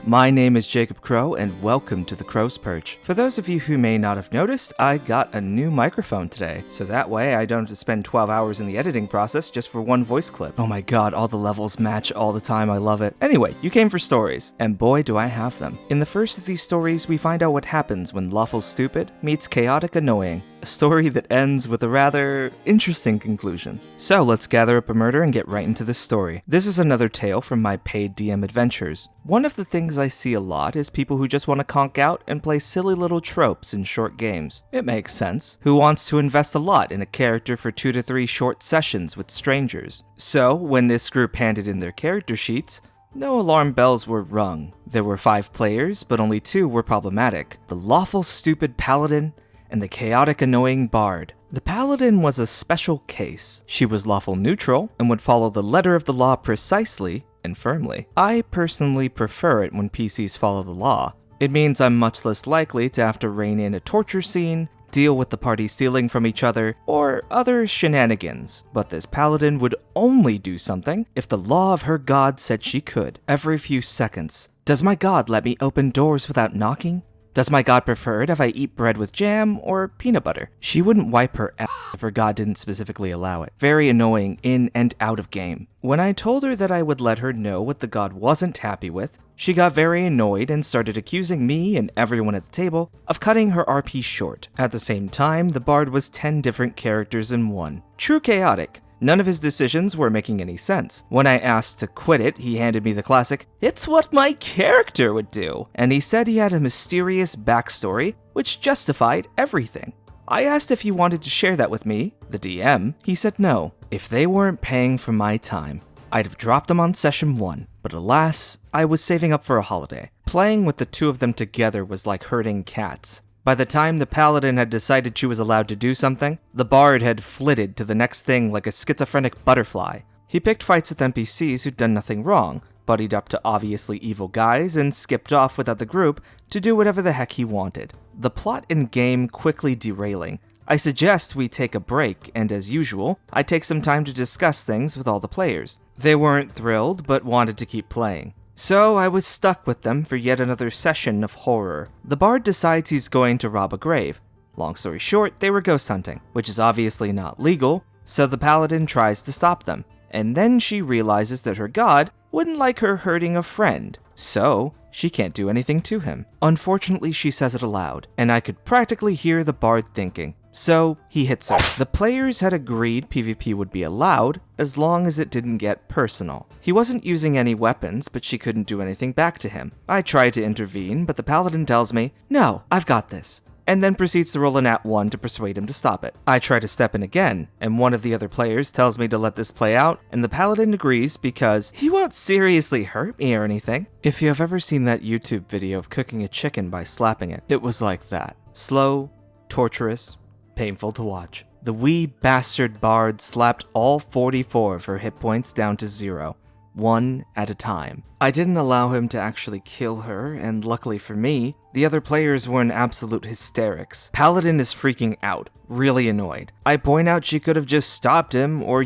My name is Jacob Crowe, and welcome to the Crow's Perch. For those of you who may not have noticed, I got a new microphone today, so that way I don't have to spend 12 hours in the editing process just for one voice clip. Oh my god, all the levels match all the time, I love it. Anyway, you came for stories, and boy do I have them. In the first of these stories, we find out what happens when Lawful Stupid meets Chaotic Annoying. A story that ends with a rather interesting conclusion. So let's gather up a murder and get right into this story. This is another tale from my paid DM adventures. One of the things I see a lot is people who just want to conk out and play silly little tropes in short games. It makes sense. Who wants to invest a lot in a character for 2 to 3 short sessions with strangers? So, when this group handed in their character sheets, no alarm bells were rung. There were 5 players, but only 2 were problematic. The Lawful Stupid Paladin and the Chaotic Annoying Bard. The Paladin was a special case. She was lawful neutral and would follow the letter of the law precisely and firmly. I personally prefer it when PCs follow the law. It means I'm much less likely to have to rein in a torture scene, deal with the party stealing from each other, or other shenanigans. But this Paladin would only do something if the law of her god said she could. Every few seconds. Does my god let me open doors without knocking? Does my god prefer it if I eat bread with jam or peanut butter? She wouldn't wipe her ass if her god didn't specifically allow it. Very annoying in and out of game. When I told her that I would let her know what the god wasn't happy with, she got very annoyed and started accusing me and everyone at the table of cutting her RP short. At the same time, the bard was 10 different characters in one. True chaotic. None of his decisions were making any sense. When I asked to quit it, he handed me the classic, "It's what my character would do," and he said he had a mysterious backstory which justified everything. I asked if he wanted to share that with me, the DM. He said no. If they weren't paying for my time, I'd have dropped them on session 1, but alas, I was saving up for a holiday. Playing with the 2 of them together was like herding cats. By the time the Paladin had decided she was allowed to do something, the Bard had flitted to the next thing like a schizophrenic butterfly. He picked fights with NPCs who'd done nothing wrong, buddied up to obviously evil guys, and skipped off without the group to do whatever the heck he wanted. The plot in game quickly derailing. I suggest we take a break, and as usual, I take some time to discuss things with all the players. They weren't thrilled, but wanted to keep playing. So I was stuck with them for yet another session of horror. The bard decides he's going to rob a grave. Long story short, they were ghost hunting, which is obviously not legal, so the paladin tries to stop them. And then she realizes that her god wouldn't like her hurting a friend, so she can't do anything to him. Unfortunately, she says it aloud, and I could practically hear the bard thinking. So, he hits her. The players had agreed PvP would be allowed, as long as it didn't get personal. He wasn't using any weapons, but she couldn't do anything back to him. I tried to intervene, but the paladin tells me, "No, I've got this," and then proceeds to roll a nat 1 to persuade him to stop it. I try to step in again, and one of the other players tells me to let this play out, and the paladin agrees because he won't seriously hurt me or anything. If you have ever seen that YouTube video of cooking a chicken by slapping it, it was like that. Slow, torturous, painful to watch. The wee bastard bard slapped all 44 of her hit points down to 0, 1 at a time. I didn't allow him to actually kill her, and luckily for me, the other players were in absolute hysterics. Paladin is freaking out, really annoyed. I point out she could have just stopped him, or,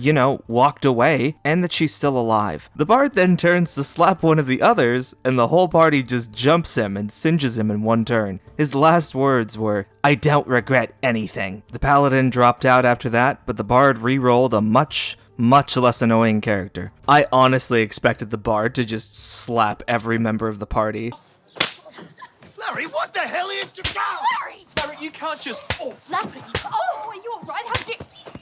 walked away, and that she's still alive. The bard then turns to slap one of the others, and the whole party just jumps him and singes him in one turn. His last words were, "I don't regret anything." The paladin dropped out after that, but the bard re-rolled a much less annoying character. I honestly expected the bard to just slap every member of the party. Larry, what the hell are you doing? Larry, you can't just... Oh, Larry! Oh, are you alright? How did...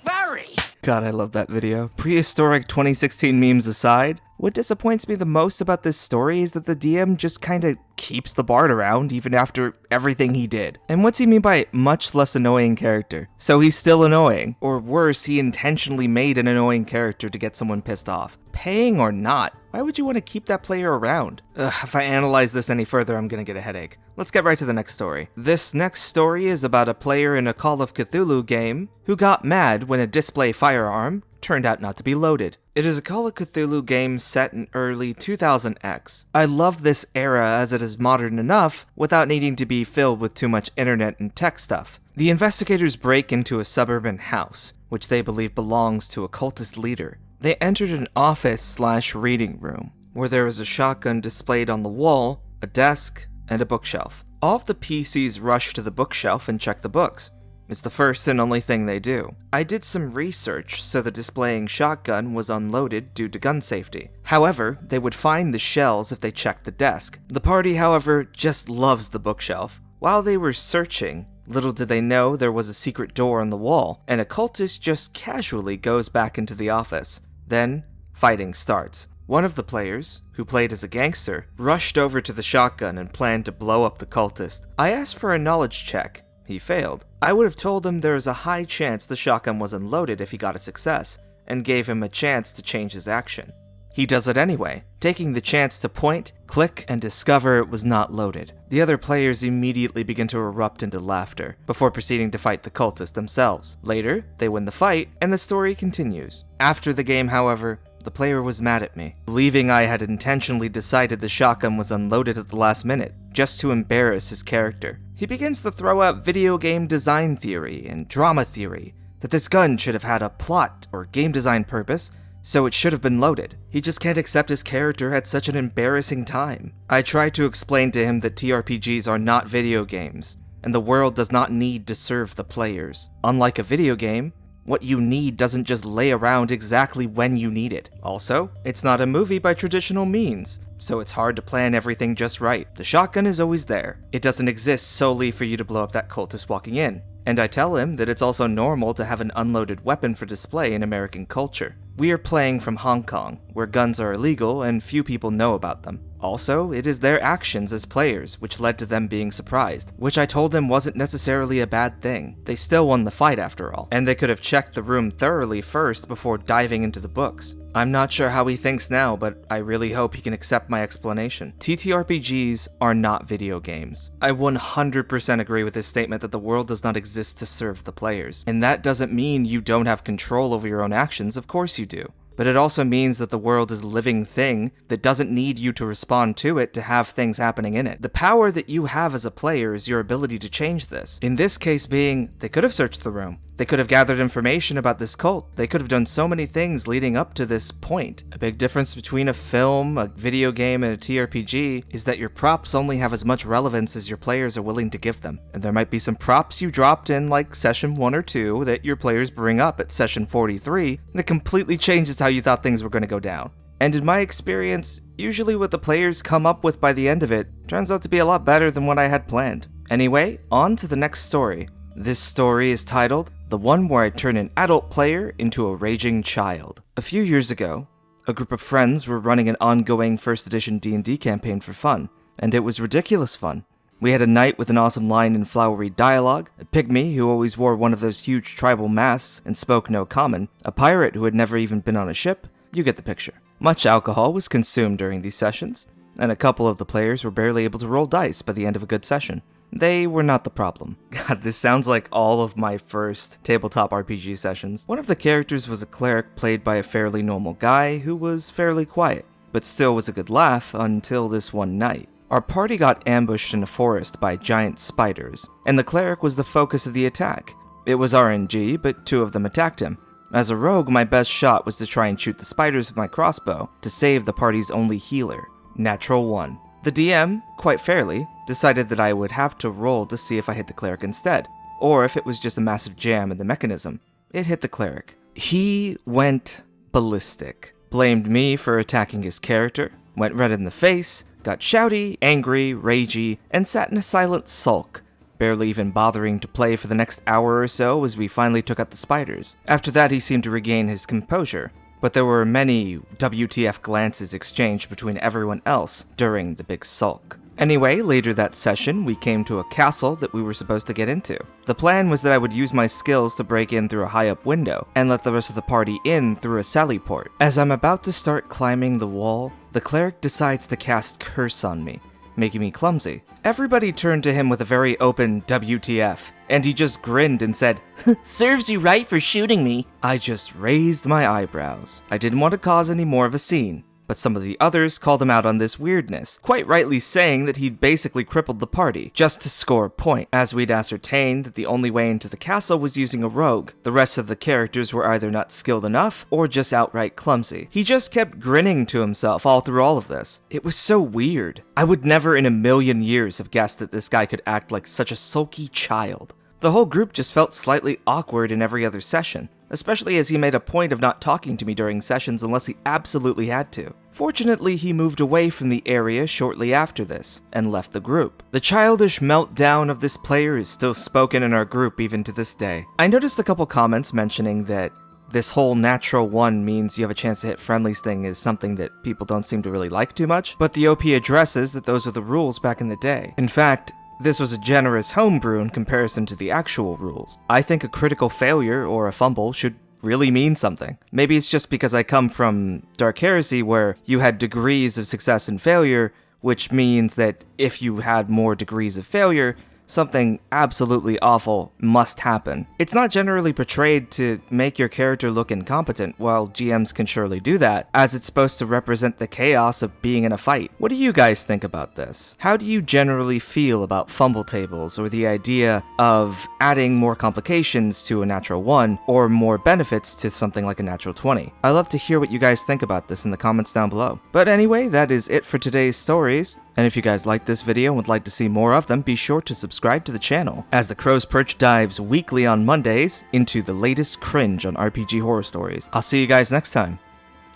Larry! God, I love that video. Prehistoric 2016 memes aside, what disappoints me the most about this story is that the DM just kinda keeps the bard around even after everything he did. And what's he mean by much less annoying character? So he's still annoying. Or worse, he intentionally made an annoying character to get someone pissed off. Paying or not, why would you want to keep that player around? If I analyze this any further, I'm gonna get a headache. Let's get right to the next story. This next story is about a player in a Call of Cthulhu game who got mad when a display firearm turned out not to be loaded. It is a Call of Cthulhu game set in early 2000X. I love this era as it is modern enough without needing to be filled with too much internet and tech stuff. The investigators break into a suburban house, which they believe belongs to a cultist leader. They entered an office/reading room, where there was a shotgun displayed on the wall a desk, and a bookshelf. All of the PCs rush to the bookshelf and check the books. It's the first and only thing they do. I did some research, so the displaying shotgun was unloaded due to gun safety. However, they would find the shells if they checked the desk. The party, however, just loves the bookshelf. While they were searching, little did they know there was a secret door on the wall, and a cultist just casually goes back into the office. Then, fighting starts. One of the players, who played as a gangster, rushed over to the shotgun and planned to blow up the cultist. I asked for a knowledge check. He failed. I would have told him there was a high chance the shotgun was unloaded if he got a success, and gave him a chance to change his action. He does it anyway, taking the chance to point, click, and discover it was not loaded. The other players immediately begin to erupt into laughter, before proceeding to fight the cultists themselves. Later, they win the fight, and the story continues. After the game, however, the player was mad at me, believing I had intentionally decided the shotgun was unloaded at the last minute, just to embarrass his character. He begins to throw out video game design theory and drama theory, that this gun should have had a plot or game design purpose, so it should have been loaded. He just can't accept his character had such an embarrassing time. I tried to explain to him that TRPGs are not video games, and the world does not need to serve the players. Unlike a video game, what you need doesn't just lay around exactly when you need it. Also, it's not a movie by traditional means, so it's hard to plan everything just right. The shotgun is always there. It doesn't exist solely for you to blow up that cultist walking in. And I tell him that it's also normal to have an unloaded weapon for display in American culture. We are playing from Hong Kong, where guns are illegal and few people know about them. Also, it is their actions as players which led to them being surprised, which I told them wasn't necessarily a bad thing. They still won the fight after all, and they could have checked the room thoroughly first before diving into the books. I'm not sure how he thinks now, but I really hope he can accept my explanation. TTRPGs are not video games. I 100% agree with his statement that the world does not exist to serve the players. And that doesn't mean you don't have control over your own actions, of course you do. But it also means that the world is a living thing that doesn't need you to respond to it to have things happening in it. The power that you have as a player is your ability to change this. In this case being, they could have searched the room. They could have gathered information about this cult. They could have done so many things leading up to this point. A big difference between a film, a video game, and a TRPG is that your props only have as much relevance as your players are willing to give them. And there might be some props you dropped in like session 1 or 2 that your players bring up at session 43 that completely changes how you thought things were going to go down. And in my experience, usually what the players come up with by the end of it turns out to be a lot better than what I had planned. Anyway, on to the next story. This story is titled, The One Where I Turn an Adult Player into a Raging Child. A few years ago, a group of friends were running an ongoing 1st edition D&D campaign for fun, and it was ridiculous fun. We had a knight with an awesome line and flowery dialogue, a pygmy who always wore one of those huge tribal masks and spoke no common, a pirate who had never even been on a ship. You get the picture. Much alcohol was consumed during these sessions, and a couple of the players were barely able to roll dice by the end of a good session. They were not the problem. God, this sounds like all of my first tabletop RPG sessions. One of the characters was a cleric played by a fairly normal guy who was fairly quiet, but still was a good laugh until this one night. Our party got ambushed in a forest by giant spiders, and the cleric was the focus of the attack. It was RNG, but 2 of them attacked him. As a rogue, my best shot was to try and shoot the spiders with my crossbow to save the party's only healer. Natural 1. The DM, quite fairly, decided that I would have to roll to see if I hit the cleric instead, or if it was just a massive jam in the mechanism. It hit the cleric. He went ballistic, blamed me for attacking his character, went red in the face, got shouty, angry, ragey, and sat in a silent sulk, barely even bothering to play for the next hour or so as we finally took out the spiders. After that, he seemed to regain his composure, but there were many WTF glances exchanged between everyone else during the big sulk. Anyway, later that session, we came to a castle that we were supposed to get into. The plan was that I would use my skills to break in through a high-up window, and let the rest of the party in through a sally port. As I'm about to start climbing the wall, the cleric decides to cast Curse on me, making me clumsy. Everybody turned to him with a very open WTF, and he just grinned and said, "Serves you right for shooting me." I just raised my eyebrows. I didn't want to cause any more of a scene. but some of the others called him out on this weirdness, quite rightly saying that he'd basically crippled the party, just to score a point, as we'd ascertained that the only way into the castle was using a rogue. The rest of the characters were either not skilled enough, or just outright clumsy. He just kept grinning to himself all through all of this. It was so weird. I would never in a million years have guessed that this guy could act like such a sulky child. The whole group just felt slightly awkward in every other session, especially as he made a point of not talking to me during sessions unless he absolutely had to. Fortunately, he moved away from the area shortly after this, and left the group. The childish meltdown of this player is still spoken in our group even to this day. I noticed a couple comments mentioning that this whole natural one means you have a chance to hit friendlies thing is something that people don't seem to really like too much, but the OP addresses that those are the rules back in the day. In fact, this was a generous homebrew in comparison to the actual rules. I think a critical failure or a fumble should really mean something. Maybe it's just because I come from Dark Heresy where you had degrees of success and failure, which means that if you had more degrees of failure, something absolutely awful must happen. It's not generally portrayed to make your character look incompetent, while GMs can surely do that, as it's supposed to represent the chaos of being in a fight. What do you guys think about this? How do you generally feel about fumble tables, or the idea of adding more complications to a natural 1, or more benefits to something like a natural 20? I love to hear what you guys think about this in the comments down below. But anyway, that is it for today's stories. And if you guys liked this video and would like to see more of them, be sure to subscribe to the channel, as the Crowe's Perch dives weekly on Mondays into the latest cringe on RPG horror stories. I'll see you guys next time,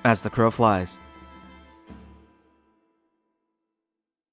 as the crow flies.